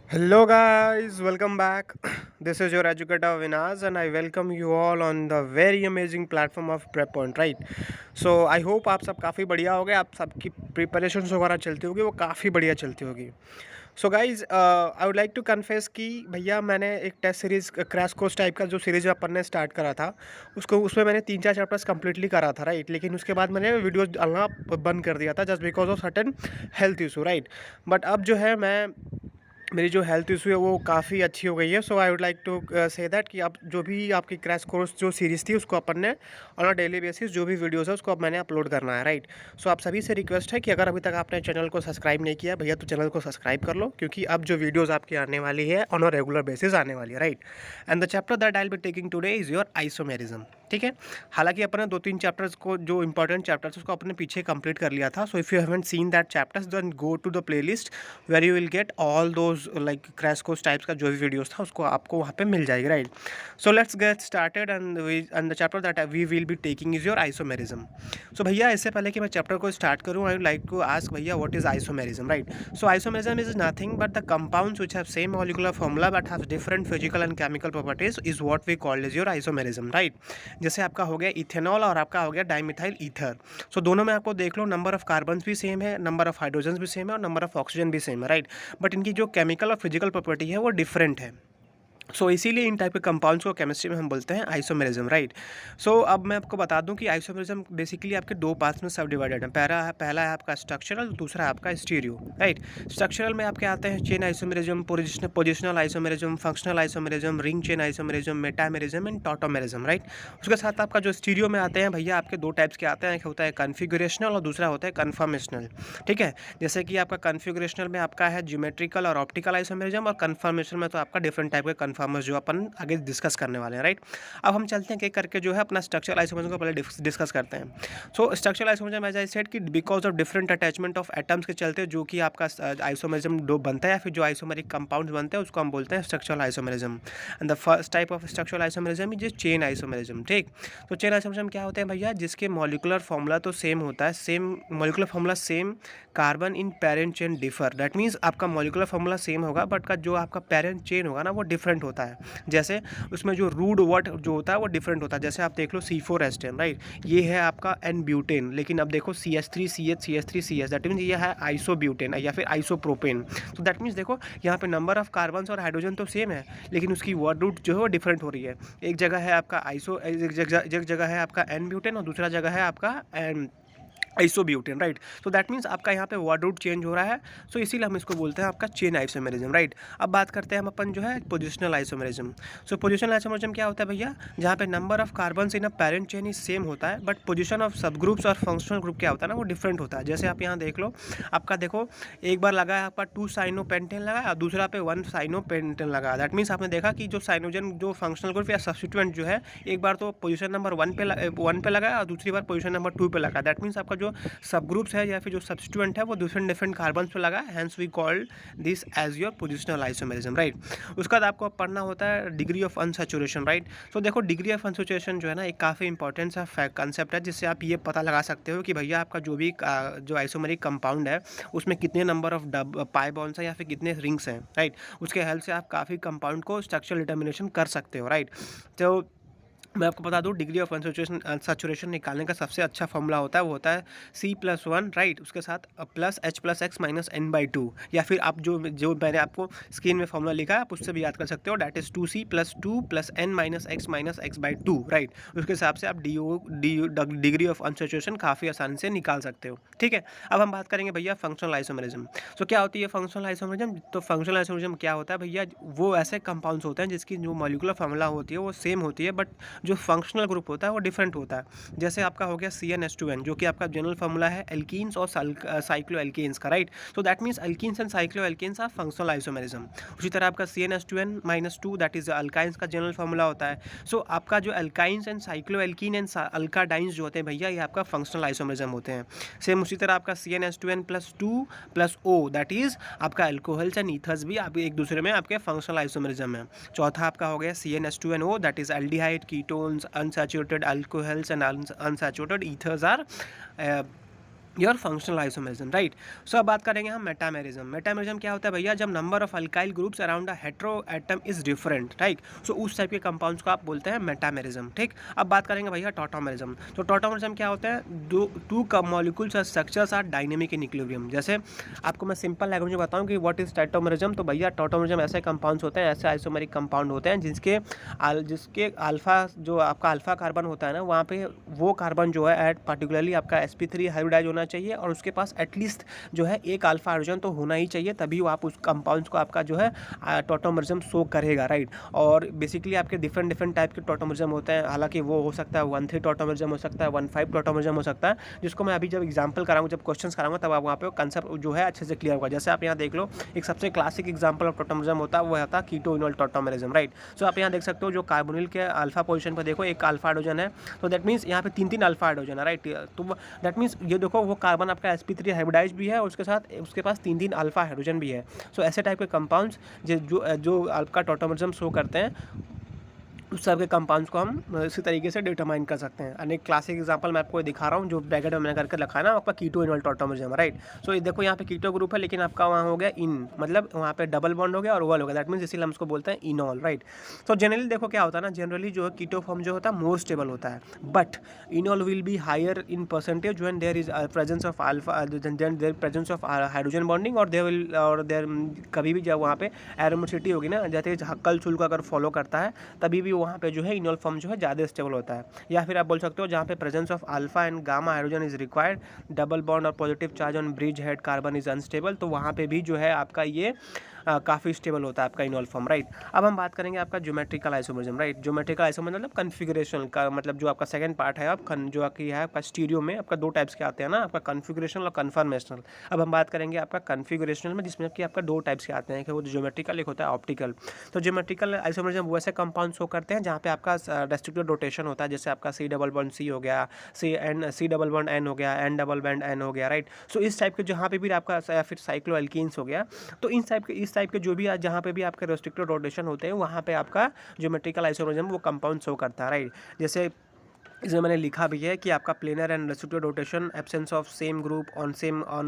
Hello, guys, welcome back. This is your educator Vinaz, and I welcome you all on the very amazing platform of Prep Point, right? So, I hope आप सब काफ़ी बढ़िया हो गए, आप सबकी preparation वगैरह चलती होगी, वो काफ़ी बढ़िया चलती होगी. So guys I would like to confess कि भैया मैंने एक test series crash course type का जो सीरीज़ अपन ने स्टार्ट करा था उसको उसमें मैंने 3-4 चैप्टर्स कंप्लीटली करा था, राइट. लेकिन उसके बाद मैंने वीडियोस डालना बंद कर दिया था just because of certain health issue, right. But अब जो है मैं मेरी जो हेल्थ इशू है वो काफ़ी अच्छी हो गई है. So I would like to say that कि अब जो भी आपकी क्रैश कोर्स जो सीरीज़ थी उसको अपन ने ऑन अ डेली बेसिस जो भी वीडियोस है उसको अब मैंने अपलोड करना है, राइट. सो आप सभी से रिक्वेस्ट है कि अगर अभी तक आपने चैनल को सब्सक्राइब नहीं किया भैया तो चैनल को सब्सक्राइब कर लो, क्योंकि अब जो वीडियोज़ आपकी आने वाली है ऑन अ रेगुलर बेसिस आने वाली है, right. And the chapter that I will be taking today is your isomerism. ठीक है. हालांकि अपन ने 2-3 चैप्टर्स को जो इंपॉर्टेंट चैप्टर्स उसको अपने पीछे कंप्लीट कर लिया था. So if you haven't seen that chapters then go to the playlist where you will get all those like crash course types का जो भी वीडियोस था उसको आपको वहाँ पे मिल जाएगी, right. So let's get started and the chapter that we will be taking is your isomerism. So भैया इससे पहले कि मैं चैप्टर को स्टार्ट करूँ I would like to ask भैया what is isomerism, right. So isomerism is nothing but the compounds which have same molecular formula but have different physical and chemical properties is what we called is your isomerism, right. जैसे आपका हो गया ethanol और आपका हो गया dimethyl ether. सो दोनों में आपको देख लो नंबर ऑफ कार्बन्स भी सेम है, नंबर ऑफ हाइड्रोजन भी सेम है और नंबर ऑफ ऑक्सीजन भी सेम है, राइट. बट इनकी जो केमिकल और फिजिकल प्रॉपर्टी है वो डिफरेंट है. सो इसीलिए इन टाइप के कंपाउंड्स को केमिस्ट्री में हम बोलते हैं आइसोमेरिज्म, राइट. सो अब मैं आपको बता दूं कि आइसोमेरिज्म बेसिकली आपके दो पार्ट्स में सब डिवाइडेड है. पहला है आपका स्ट्रक्चरल, दूसरा है आपका स्टीरियो, राइट. स्ट्रक्चरल में आपके आते हैं chain isomerism, positional isomerism, functional isomerism, ring chain isomerism, metamerism and tautomerism, right. उसके साथ आपका जो स्टीरियो में आते हैं भैया आपके दो टाइप्स के आते हैं, एक होता है कन्फिगुरेशनल और दूसरा होता है कन्फर्मेशनल. ठीक है. जैसे कि आपका कन्फिगुरेशनल में आपका है ज्योमेट्रिकल और ऑप्टिकल आइसोमेरिज्म और कन्फर्मेशन में तो आपका डिफरेंट टाइप के कन्फर्मर्स जो अपन आगे डिस्कस करने वाले हैं, राइट. अब हम चलते हैं एक करके जो है अपना स्ट्रक्चरल आइसोमेरिज्म को पहले डिस्कस करते हैं. So structural isomerism as I said कि because of different attachment of atoms के चलते जो कि आपका आइसोमेरिज्म बनता है या फिर जो आइसोमेरिक कंपाउंड्स बनते हैं उसको हम बोलते हैं structural isomerism. And the first type of structural isomerism is chain isomerism. ठीक. तो चेन आइसोमेरिज्म क्या होते हैं भैया, जिसके मॉलिक्यूलर फॉर्मूला तो सेम होता है, same molecular formula same, carbon in parent chain differ. That means आपका मॉलिक्यूलर फॉर्मूला सेम होगा बट का जो आपका पेरेंट चेन होगा ना वो डिफरेंट होता है. जैसे उसमें जो रूड वर्ड जो होता है वो डिफरेंट होता है. जैसे आप देख लो C4H10, राइट. ये है आपका एन ब्यूटेन, लेकिन अब देखो CH3CH, दैट मीन्स ये है आइसोब्यूटेन या फिर आइसोप्रोपेन. तो दैट मीन्स देखो यहाँ पे नंबर ऑफ कार्बन्स और हाइड्रोजन तो सेम है लेकिन उसकी वर्ड रूट जो है वो डिफरेंट हो रही है. एक जगह है आपका एक जगह है आपका एन ब्यूटेन और दूसरा जगह है आपका n isobutane, right. So that means आपका यहाँ पे वर्ड रूट चेंज हो रहा है. सो इसीलिए हम इसको बोलते हैं आपका चेन आइसोमेरिज्म, राइट. अब बात करते हैं हम अपन जो है पोजिशनल आइसोमेरिज्म. सो पोजिशनल आइसोमेरिज्म क्या होता है भैया, जहाँ पे number of carbons in a parent chain is same होता है बट पोजिशन ऑफ सब ग्रुप्स और फंक्शनल ग्रुप क्या होता है ना वो डिफरेंट होता है. जैसे आप यहाँ देख लो, आपका देखो एक बार लगा है आपका 2 साइनोपेंटेन लगा और दूसरा पे 1 साइनोपेंटेन लगा. दैट मीन्स आपने देखा कि जो साइनोजन जो फंक्शनल ग्रुप या सब्स्टिट्यूएंट जो है एक बार तो पोजिशन नंबर 1 पे लगा और दूसरी बार पोजिशन नंबर 2 पे लगा. दैट मीन्स आपका जो सब ग्रुप्स है या फिर जो सब्स्टिट्यूएंट है वो डिफरेंट डिफरेंट कार्बन्स पे लगा, hence we called this as your positional isomerism, right. उसके बाद आपको पढ़ना होता है डिग्री ऑफ अनसैचुरेशन, राइट. तो देखो डिग्री ऑफ अनसैचुरेशन जो है ना एक काफ़ी इंपॉर्टेंट सा कंसेप्ट है जिससे आप ये पता लगा सकते हो कि भैया आपका जो भी जो आइसोमेरिक कंपाउंड है उसमें कितने नंबर ऑफ पाई बॉन्ड्स हैं या फिर कितने रिंग्स हैं, राइट. उसके हेल्प से आप काफ़ी कंपाउंड को स्ट्रक्चरल डिटर्मिनेशन कर सकते हो, राइट. तो मैं आपको बता दूं डिग्री ऑफ अनसैचुरेशन निकालने का सबसे अच्छा फॉर्मूला होता है वो होता है C+1, राइट. उसके साथ प्लस H+X माइनस N/2 या फिर आप जो जो मैंने आपको स्क्रीन में फॉर्मूला लिखा है आप उससे भी याद कर सकते हो. That is 2C+2 + N-X-X-X/2, right. उसके हिसाब से आप डिग्री ऑफ अनसैचुरेशन काफ़ी आसानी से निकाल सकते हो. ठीक है. अब हम बात करेंगे भैया फंक्शनल आइसोमेरिज्म. तो क्या होती है फंक्शनल आइसोमेरिज्म, तो फंक्शनल आइसोमेरिज्म क्या होता है भैया, वो ऐसे कंपाउंड्स होते हैं जिसकी जो मॉलिक्यूलर फॉर्मूला होती है वो सेम होती है बट जो फंक्शनल ग्रुप होता है वो डिफरेंट होता है. जैसे आपका हो गया CnH2n जो कि आपका जनरल फार्मूला है एल्कीन्स और साइक्लो एल्केन्स का, right. So that means alkenes and cycloalkanes are functional isomerism. उसी तरह आपका CnH2n-2 दैट इज अल्काइंस का जनरल फार्मूला होता है. सो आपका जो alkynes and cycloalkene and alkadienes जो होते हैं भैया ये आपका फंक्शनल आइसोमेरिज्म होते हैं. सेम उसी तरह आपका CnH2n+2+O दैट इज आपका अल्कोहल्स एंड ईथर्स भी आप एक दूसरे में आपके फंक्शनल आइसोमेरिज्म है. चौथा आपका हो गया CnH2nO that is aldehyde, ketones, unsaturated alcohols and unsaturated ethers are your functional isomerism, right. So अब बात करेंगे हम मेटामेरिज्म। मेटामेरिज्म क्या होता है भैया, जब number of alkyl groups around a hetero atom is different, right. So उस टाइप के कंपाउंड्स को आप बोलते हैं मेटामेरिज्म, ठीक। अब बात करेंगे भैया टॉटोमेरिज्म। तो टॉटोमेरिज्म क्या होता है, दो टू मॉलिक्यूल्स और structures are dynamic in equilibrium. जैसे आपको मैं सिंपल लैंग्वेज में बताऊं कि व्हाट इज टॉटोमेरिज्म, तो भैया टॉटोमेरिज्म ऐसे कंपाउंड्स होते हैं, ऐसे आइसोमेरिक कंपाउंड होते हैं जिसके अल्फा, जो आपका अल्फा कार्बन होता है ना, वहाँ पे वो कार्बन जो है एट पर्टिकुलरली आपका sp3 हाइब्रिडाइज होना चाहिए और उसके पास एटलीस्ट जो है एक अल्फा हाइड्रोजन तो होना ही चाहिए, तभी वो आप उस कंपाउंड्स को आपका जो है टॉटोमेरिज्म शो करेगा, राइट। और बेसिकली आपके डिफरेंट डिफरेंट टाइप के टॉटोमेरिज्म होते हैं, हालांकि वो हो सकता है 1,3 टॉटोमेरिज्म हो सकता है, 1,5 टॉटोमेरिज्म हो सकता है, जिसको मैं अभी जब एग्जाम्पल कराऊंगा, जब क्वेश्चंस कराऊंगा, तब आप वहाँ पे कंसेप्ट जो है अच्छे से क्लियर होगा। जैसे आप यहाँ देख लो, एक सबसे क्लासिक एग्जाम्पल ऑफ टॉटोमेरिज्म होता है, वो होता है कीटो इनोल टॉटोमेरिज्म, राइट। सो आप यहाँ देख सकते हो, जो कार्बोनिल के अल्फा पोजीशन पर देखो एक अल्फा हाइड्रोजन है, तो दैट मीन्स यहाँ पे 3 अल्फा हाइड्रोजन है, राइट। तो दैट मीन्स ये देखो, वो कार्बन आपका sp3 हाइब्रिडाइज भी है और उसके साथ उसके पास 3 अल्फा हाइड्रोजन भी है। सो ऐसे टाइप के कंपाउंड्स जो आपका टॉटोमेरिज्म शो करते हैं, उस सब के कंपाउंड्स को हम इसी तरीके से डिटरमाइन कर सकते हैं। अनेक क्लासिक एग्जांपल मैं आपको दिखा रहा हूँ, जो ब्रैकेट में मैंने करके रखा है ना, आपका कीटो इनोल टॉटोमेरिज्म, राइट। सो ये देखो, यहाँ पे कीटो ग्रुप है, लेकिन आपका वहाँ हो गया इन, मतलब वहाँ पे डबल बॉन्ड हो गया और ओवल हो गया, दैट मीन्स इसीलिए हम उसको बोलते हैं इनोल, राइट। तो जनरली देखो क्या होता है ना, जनरली जो है कीटो फॉर्म जो होता है मोर स्टेबल होता है, but enol will be higher in percentage when there is presence of alpha, there presence of hydrogen bonding, और देयर कभी भी जब वहाँ पे एरोमेसिटी होगी ना, जैसे हक्कल चुल को अगर फॉलो करता है, तभी भी वहाँ पे जो है इनोल फॉर्म जो है ज़्यादा स्टेबल होता है। या फिर आप बोल सकते हो, जहाँ पे presence of alpha and gamma hydrogen is required, double bond और positive charge on bridge head carbon is unstable, तो वहाँ पे भी जो है आपका ये काफ़ी स्टेबल होता है आपका इनोल फॉर्म, राइट। अब हम बात करेंगे आपका geometrical isomerism, right. Geometrical isomerism मतलब कन्फिगरेशन का, मतलब जो आपका सेकंड पार्ट है, जो आपकी है आपका स्टीरियो में आपका 2 टाइप्स के आते हैं ना, आपका कन्फिगरेशनल और कन्फर्मेशनल। अब हम बात करेंगे आपका कन्फिगरेशनल में, जिसमें कि आपका 2 टाइप्स के आते हैं, कि वो ज्योमेट्रिकल, एक होता है ऑप्टिकल। तो ज्योमेट्रिकल आइसोमेरिज्म वो ऐसे कंपाउंड शो करते हैं जहाँ पे आपका रेस्ट्रिक्टेड रोटेशन होता है, जैसे आपका C डबल बॉन्ड C हो गया, C डबल बॉन्ड N हो गया, N डबल बॉन्ड N हो गया, राइट। सो इस टाइप के जहाँ पे भी आपका, या फिर साइक्लोएल्कीन्स हो गया, तो इस टाइप के जो भी जहाँ पे भी आपके रेस्ट्रिक्टेड रोटेशन होते हैं, वहाँ पे आपका ज्योमेट्रिकल आइसोमेरिज्म वो कंपाउंड शो करता है, राइट। जैसे इसमें मैंने लिखा भी है कि आपका planar and restricted rotation, absence of same group on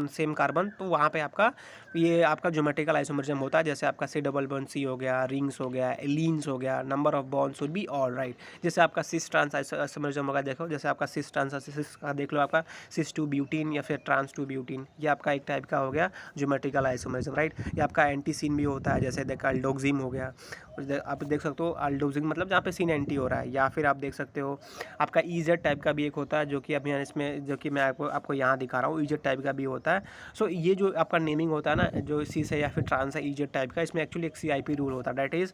same carbon, तो वहाँ पे आपका ये आपका ज्योमेट्रिकल आइसोमेरिज्म होता है। जैसे आपका C डबल बॉन्ड C हो गया, रिंग्स हो गया, एलीन्स हो गया, number of bonds would be all, right. जैसे आपका सिस ट्रांस आइसोमेरिज्म होगा, देखो जैसे आपका सिस ट्रांस का देख लो, आपका सिस टू ब्यूटीन या फिर ट्रांस टू ब्यूटीन, ये आपका एक टाइप का हो गया ज्योमेट्रिकल आइसोमेरिज्म, राइट। ये आपका एंटीसिन भी होता है, जैसे देखा अल्डोक्सिम हो गया, आप देख सकते हो अल्डोक्सिम मतलब जहाँ पे सिन एंटी हो रहा है। या फिर आप देख सकते हो आपका EZ टाइप का भी एक होता है, जो कि अब यहाँ इसमें, जो कि मैं आपको यहाँ दिखा रहा हूँ, EZ टाइप का भी होता है। सो ये जो आपका नेमिंग होता है ना, जो सिस है या फिर ट्रांस है EZ टाइप का, इसमें एक्चुअली एक CIP रूल होता है, डैट इज़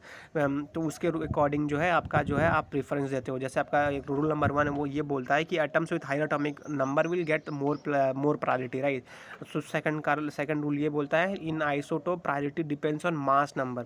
तो उसके अकॉर्डिंग जो है आपका जो है आप प्रेफरेंस देते हो। जैसे आपका एक रूल नंबर 1 है, वो ये बोलता है कि atoms with higher atomic number will get more priority, right. So second rule ये बोलता है, in isotope priority depends on mass number.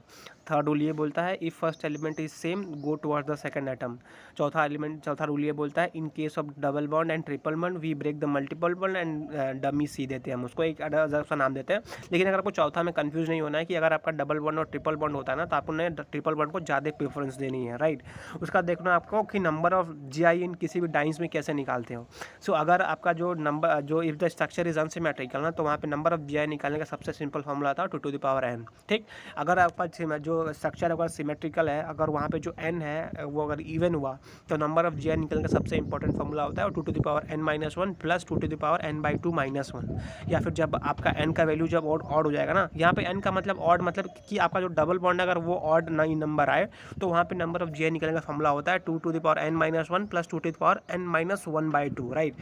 Third rule ये बोलता है, if first element is same go towards the second atom. चौथा rule ये बोलता है, in case of double bond and triple bond we break the multiple bond and dummy C देते हैं हम उसको, एक अदर सा नाम देते हैं। लेकिन अगर आपको चौथा में कंफ्यूज नहीं होना है कि अगर आपका डबल बॉन्ड और ट्रिपल बॉन्ड होता है ना, तो आपको ट्रिपल बॉन्ड को ज़्यादा प्रेफरेंस देनी है, राइट। उसका देखना आपको कि नंबर ऑफ GI इन किसी भी डाइंस में कैसे निकालते हो। सो अगर आपका जो नंबर, जो if the structure is unsymmetrical ना, तो वहाँ पे नंबर ऑफ GI निकालने का सबसे सिंपल फॉर्मूला था 2 to the power n, ठीक। अगर आपका जो स्ट्रक्चर अगर सिमेट्रिकल है, अगर वहाँ पे जो n है वो अगर इवन हुआ, तो नंबर ऑफ GI निकलने का सबसे इंपॉर्टेंट फॉर्मूला होता है 2 to the power n-1 plus 2 to the power n/2-1। या फिर जब आपका n का वैल्यू जब ऑड हो जाएगा ना, यहाँ पे n का मतलब ऑड, मतलब कि आपका जो डबल बॉन्ड अगर वो ऑड नंबर आए, तो वहाँ पे नंबर ऑफ GI निकलने का फॉर्मूला होता है 2 to the power n-1 plus 2 to the power n-1/2, right.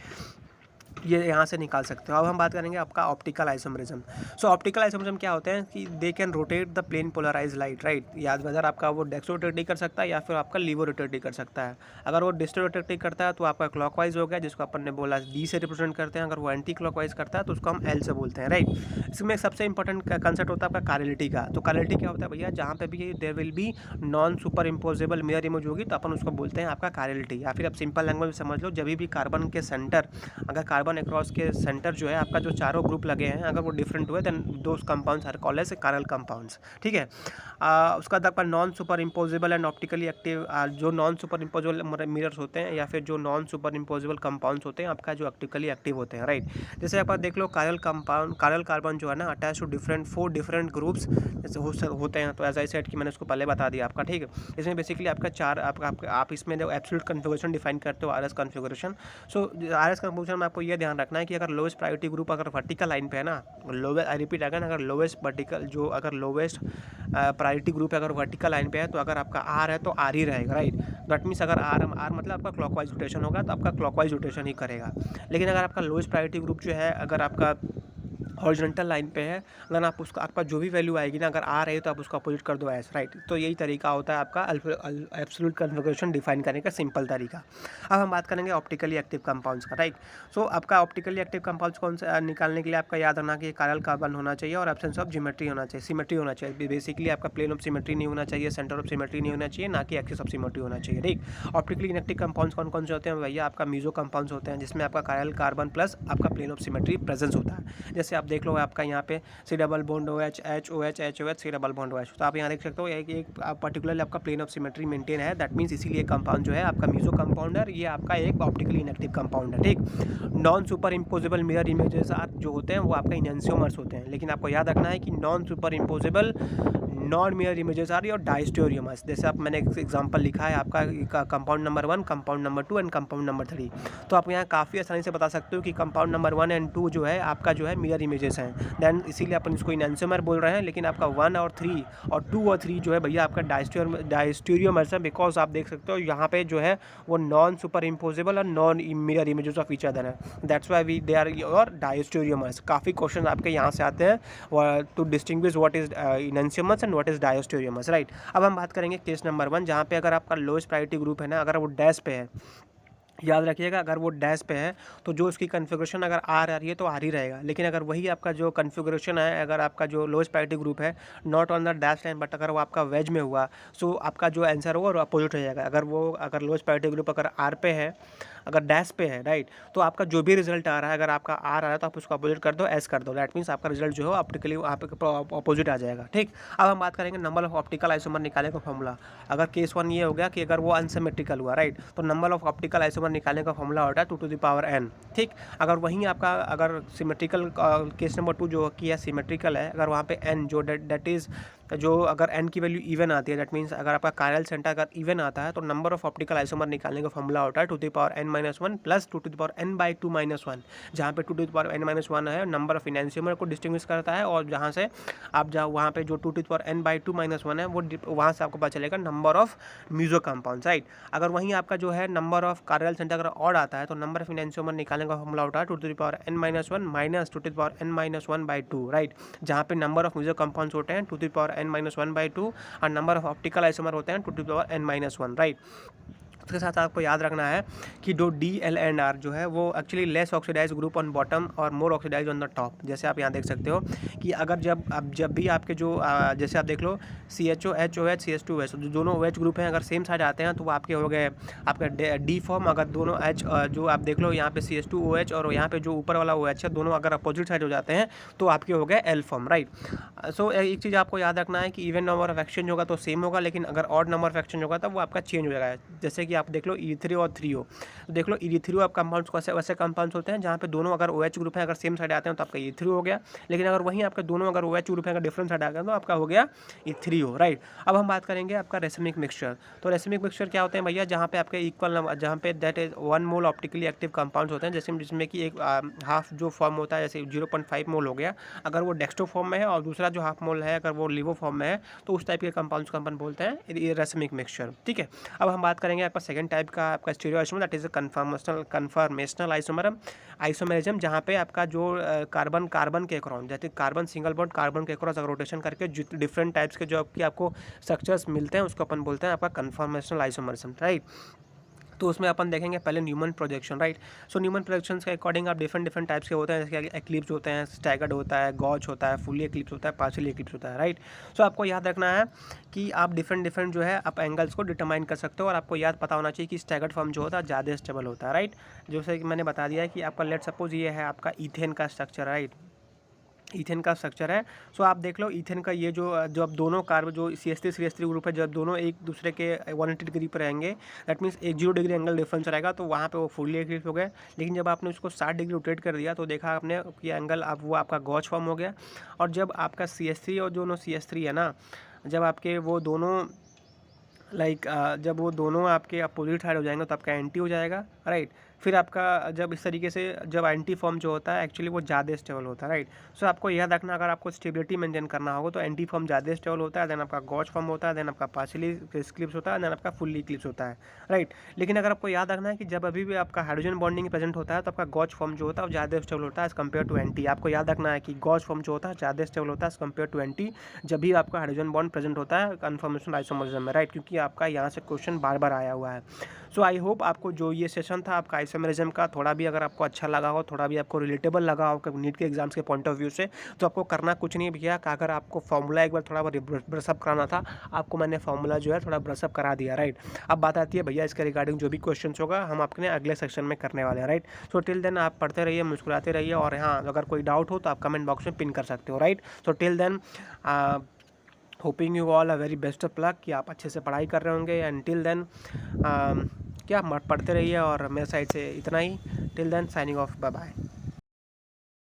ये यहाँ से निकाल सकते हो। अब हम बात करेंगे आपका optical isomerism. So optical isomerism क्या होते हैं कि they can rotate the plane polarise light, right. याद वजह आपका वो डेक्सो रोटेट कर सकता है या फिर आपका लीवो रोटेट कर सकता है। अगर वो डिस्टो रोटेट करता है तो आपका क्लॉकवाइज हो गया, जिसको अपन ने बोला D से रिप्रेजेंट करते हैं। अगर वो एंटी क्लॉकवाइज करता है तो उसको हम L से बोलते हैं, राइट। इसमें सबसे इंपॉर्टेंट कंसेप्ट होता है आपका कार्यलिटी का। तो कार्यलिटी क्या होता है भैया, जहाँ पे भी there will be non superimposable mirror image होगी, तो अपन उसको बोलते हैं आपका कार्यलिटी। या फिर आप सिंपल लैंग्वेज में समझ लो, जब भी कार्बन के सेंटर, अगर कार्बन कार्बन अक्रॉस के सेंटर जो है आपका जो चारों ग्रुप लगे हैं अगर वो डिफरेंट हुए then those compounds are called as chiral compounds, ठीक है। उसका बाद आपका non superimposable and optically active, जो नॉन सुपर इम्पोजिबल मिरर्स होते हैं या फिर जो नॉन सुपर इम्पोजिबल कंपाउंड्स होते हैं आपका जो ऑप्टिकली एक्टिव होते हैं, राइट। जैसे आप देख लो कायरल कंपाउंड, कायरल कार्बन जो है ना attach to different 4 different groups जैसे होते हैं। तो एज आई सेड कि मैंने उसको पहले बता दिया आपका, ठीक है। इसमें बेसिकली आपका चार आप इसमें जो एब्सोल्यूट कन्फिगरेशन डिफाइन करते हो आरएस कन्फिगरेशन। सो आरएस कन्फिगरेशन में आपको ये ध्यान रखना है कि अगर लोवेस्ट प्रायोरिटी ग्रुप अगर वर्टिकल लाइन पे है ना, लोवेस्ट, आई रिपीट अगेन, अगर लोवेस्ट वर्टिकल जो अगर लोवेस्ट प्रायोरिटी ग्रुप अगर वर्टिकल लाइन पे है तो अगर आपका आर है तो आर ही रहेगा, राइट। दैट मीन्स अगर आर मतलब आपका क्लॉकवाइज रोटेशन होगा तो आपका क्लॉकवाइज रोटेशन ही करेगा। लेकिन अगर आपका लोवेस्ट प्रायोरिटी ग्रुप जो है अगर आपका हॉरिजॉन्टल लाइन पे है, अगर आप उसका आपका जो भी वैल्यू आएगी ना अगर आ रही है तो आप उसको अपोजिट कर दो एस, राइट। तो यही तरीका होता है आपका एब्सोल्यूट कन्फिगरेशन डिफाइन करने का सिंपल तरीका। अब हम बात करेंगे ऑप्टिकली एक्टिव कंपाउंड्स का, राइट। सो आपका ऑप्टिकली एक्टिव कंपाउंड्स कौन सा निकालने के लिए आपका याद रखना कि कायरल कार्बन होना चाहिए और एब्सेंस ऑफ ज्योमेट्री होना चाहिए, सिमेट्री होना चाहिए। बेसिकली आपका प्लेन ऑफ सिमेट्री नहीं होना चाहिए, सेंटर ऑफ सिमेट्री नहीं होना चाहिए, ना कि एक्सिस ऑफ सिमेट्री होना चाहिए, ठीक। ऑप्टिकली इनएक्टिव कंपाउंड्स कौन कौन से होते हैं भैया, आपका मीजो कंपाउंड्स होते हैं जिसमें आपका कायरल कार्बन प्लस आपका प्लेन ऑफ सिमेट्री प्रेजेंस होता है। जैसे आप देख लो आपका यहाँ पे C double bond O H H O H H O H C double bond O H, तो आप यहाँ देख सकते हो एक पर्टिकुलरली आपका प्लेन ऑफ सिमेट्री मेंटेन है। दैट मीन्स इसीलिए कंपाउंड जो है आपका मीजो कंपाउंड है, ये आपका एक ऑप्टिकली इनएक्टिव कंपाउंड है, ठीक। Non super imposable mirror images जो होते हैं वो आपका इनएंसियोमर्स होते हैं, लेकिन आपको याद रखना है कि non superimposable non mirror images are your diastereomers. जैसे आप मैंने एक एग्जांपल लिखा है आपका compound number 1, compound number 2 and compound number 3। तो आप यहाँ काफ़ी आसानी से बता सकते हो कि कंपाउंड नंबर 1 एंड 2 जो है आपका जो है मिरर इमेजेस हैं, देन इसीलिए अपन इसको इनएंसियोमर बोल रहे हैं। लेकिन आपका 1 और 3 और 2 और 3 जो है भैया आपका डायस्टेरियोमर्स है, बिकॉज आप देख सकते हो यहाँ पे जो है वो नॉन सुपर इम्पोजिबल और non mirror images of each other है। That's why we they are your diastereomers. काफ़ी क्वेश्चन आपके यहाँ से आते हैं to distinguish what is enantiomers and what is diastereomers, right. अब हम बात करेंगे केस नंबर 1 जहाँ पे अगर आपका लोएस्ट प्रायोरिटी ग्रुप है ना अगर वो डैश पे है, याद रखिएगा अगर वो डैश पे है तो जो उसकी कन्फिगरेशन अगर आर आ रही है तो आर ही रहेगा। लेकिन अगर वही आपका जो कन्फिगरेशन है अगर आपका जो लोएस्ट प्रायोरिटी ग्रुप है not on the dash line but अगर वो आपका वेज में हुआ, सो आपका जो आंसर होगा वो अपोजिट हो जाएगा। अगर लोएस्ट प्रायोरिटी ग्रुप अगर आर पे है, अगर डैश पे है, राइट, तो आपका जो भी रिजल्ट आ रहा है अगर आपका आर आ रहा है तो आप उसको अपोजिट कर दो, एस कर दो। दैट मीन्स आपका रिजल्ट जो है ऑप्टिकली अपोजिट आ जाएगा, ठीक। अब हम बात करेंगे नंबर ऑफ ऑप्टिकल आइसोमर निकालने का फॉर्मूला। अगर केस 1 ये हो गया कि अगर वो अनसिमेट्रिकल हुआ, राइट, तो नंबर ऑफ ऑप्टिकल आइसोमर निकालने का फॉर्मूला होता है 2 to the power n, ठीक। अगर वहीं आपका अगर सिमेट्रिकल केस नंबर 2 जो कि है सिमेट्रिकल है, अगर वहाँ पे n जो दैट इज़ जो अगर n की वैल्यू इवन आती है, दैट मीन्स अगर आपका कायरल सेंटर अगर इवन आता है तो नंबर ऑफ ऑप्टिकल आइसोमर निकालने का फॉर्मूला होता है 2 to the power n-1 plus 2 to the power n/2-1, जहाँ पे 2 to the power n-1 है नंबर ऑफ इनएंसियोमर को डिस्टिंग्विश करता है, और जहाँ से आप वहाँ पे जो 2 to the power n/2-1 है वो वहाँ से आपको पता चलेगा नंबर ऑफ म्यूजो कंपाउंड्स, राइट। अगर वहीं आपका जो है नंबर ऑफ कायरल सेंटर अगर ऑड आता है तो नंबर ऑफ इनएंसियोमर निकालने का फॉर्मूला होता है 2 to the power n-1 minus 2 to the power n-1/2, right. जहाँ पे नंबर ऑफ म्यूजो कंपाउंड्स होते हैं 2 to the power n-1/2 और नंबर ऑफ ऑप्टिकल आइसोमर होते हैं 2 to the power n-1, right. उसके साथ आपको याद रखना है कि जो डी एल एंड आर जो है वो actually less oxidise group on bottom और more oxidise on the top. जैसे आप यहाँ देख सकते हो कि अगर जब भी आपके जो जैसे आप देख लो CHO HOH CH2OH जो दोनों OH ग्रुप हैं अगर सेम साइड आते हैं तो वो आपके हो गए आपका डी फॉर्म। अगर दोनों H जो आप देख लो यहाँ पे CH2OH और यहाँ पे जो ऊपर वाला OH है दोनों अगर अपोजिट साइड हो जाते हैं तो आपके हो गए एल फॉर्म, राइट। सो एक चीज़ आपको याद रखना है कि इवन नंबर ऑफ एक्सचेंज होगा तो सेम होगा, लेकिन अगर ऑड नंबर ऑफ एक्सचेंज होगा तो वो आपका चेंज हो जाएगा। जैसे कि आप देख लो E3 और 3O, तो देख लो E3O आप कंपाउंड्स वैसे कंपाउंड्स होते हैं जहाँ पे दोनों अगर OH ग्रुप है अगर सेम साइड आते हैं तो आपका E3 हो गया। लेकिन अगर वहीं आपके दोनों अगर OH ग्रुप है अगर डिफरेंट साइड आ गया तो आपका हो गया E3O, राइट। अब हम बात करेंगे आपका रेसिमिक मिक्सचर। तो रेसिमिक मिक्सचर क्या होते हैं भैया, जहाँ पे आपके इक्वल नंबर जहाँ पे that is 1 mole optically active compounds होते हैं, जैसे जिसमें कि एक हाफ जो फॉर्म होता है जैसे 0.5 मोल हो गया अगर वो डेक्स्ट्रो फॉर्म में है और दूसरा जो हाफ मोल है अगर वो लिवो फॉर्म में है तो उस टाइप के कंपाउंड्स को अपन बोलते हैं रेसिमिक मिक्सचर, ठीक है। अब हम बात करेंगे आपका सेकंड टाइप का आपका stereo isomer that is conformational isomerism, जहाँ पे आपका जो कार्बन के अक्रॉस जैसे कार्बन सिंगल बॉन्ड कार्बन के अक्रॉस अगर रोटेशन करके डिफरेंट टाइप्स के जो आपको स्ट्रक्चर्स मिलते हैं उसको अपन बोलते हैं आपका कन्फर्मेशनल आइसोमरिज्म, राइट। तो उसमें अपन देखेंगे पहले न्यूमन प्रोजेक्शन, राइट। सो न्यूमन प्रोजेक्शंस के अकॉर्डिंग आप डिफरेंट डिफरेंट टाइप्स के होते हैं, जैसे कि एक्लिप्स होते हैं, स्टैगर्ड होता है, गॉच होता है, फुली एक्लिप्स होता है, पार्शियली एक्लिप्स होता है, राइट। सो आपको याद रखना है कि आप डिफरेंट डिफरेंट जो है आप एंगल्स को डिटरमाइन कर सकते हो, और आपको याद पता होना चाहिए कि स्टैगर्ड फॉर्म जो होता है ज़्यादा स्टेबल होता है, राइट। जैसे कि मैंने बता दिया है कि आपका लेट सपोज ये है आपका ईथेन का स्ट्रक्चर, राइट। ईथेन का स्ट्रक्चर है। सो आप देख लो ईथेन का ये जो अब दोनों कार्बन जो CH3 ग्रुप है, जब दोनों एक दूसरे के 180 डिग्री पर रहेंगे, दैट मीन्स एक 0 डिग्री एंगल डिफरेंस रहेगा, तो वहाँ पे वो फुली एक्लिप्स हो गए। लेकिन जब आपने उसको 60 डिग्री रोटेट कर दिया तो देखा आपने कि एंगल अब वो आपका गॉच फॉर्म हो गया। और जब आपका CH3 और दोनों CH3 है ना, जब आपके वो दोनों जब वो दोनों आपके अपोजिट साइड हो जाएंगे तो आपका एंटी हो जाएगा, राइट। फिर आपका जब इस तरीके से जब एंटी फॉर्म जो होता है एक्चुअली वो ज़्यादा स्टेबल होता है, राइट। सो आपको याद रखना, अगर आपको स्टेबिलिटी मेंटेन करना होगा तो एंटी फॉर्म ज़्यादा स्टेबल होता है, देन आपका गॉच फॉर्म होता है, देन आपका पार्शियली क्लिप्स होता है, देन आपका फुल्ली क्लिप्स होता है, राइट। लेकिन अगर आपको याद रखना है कि जब अभी भी आपका हाइड्रोजन बॉन्डिंग प्रेजेंट होता है तो आपका गॉच फॉर्म जो होता है वो ज़्यादा स्टेबल होता है एज कम्पेयर टू एंटी। आपको याद रखना है कि गॉच फॉर्म जो होता है ज़्यादा स्टेबल होता है एज कम्पेयर टू एंटी, जब भी आपका हाइड्रोजन बॉन्ड प्रेजेंट होता है कन्फर्मेशन आइसोमरिज्म में, राइट, क्योंकि आपका यहाँ से क्वेश्चन बार बार आया हुआ है। सो आई होप आपको जो ये सेशन था आपका आइसोमेरिज्म का थोड़ा भी अगर आपको अच्छा लगा हो, थोड़ा भी आपको रिलेटेबल लगा हो नीट के एग्जाम्स के पॉइंट ऑफ व्यू से, तो आपको करना कुछ नहीं भैया, अगर आपको फॉर्मूला एक बार थोड़ा ब्रशअप कराना था, आपको मैंने फॉर्मूला जो है थोड़ा ब्रशअप करा दिया, राइट। अब बात आती है भैया इसके रिगार्डिंग जो भी क्वेश्चन होगा हम अपने अगले सेक्शन में करने वाले हैं, राइट। सो टिल देन आप पढ़ते रहिए, मुस्कुराते रहिए, और हाँ अगर कोई डाउट हो तो आप कमेंट बॉक्स में पिन कर सकते हो, right. So till then hoping you all a very best of luck कि आप अच्छे से पढ़ाई कर रहे होंगे, एंड टिल देन क्या मत पढ़ते रहिए, और मेरे साइड से इतना ही। Till then signing off, bye bye.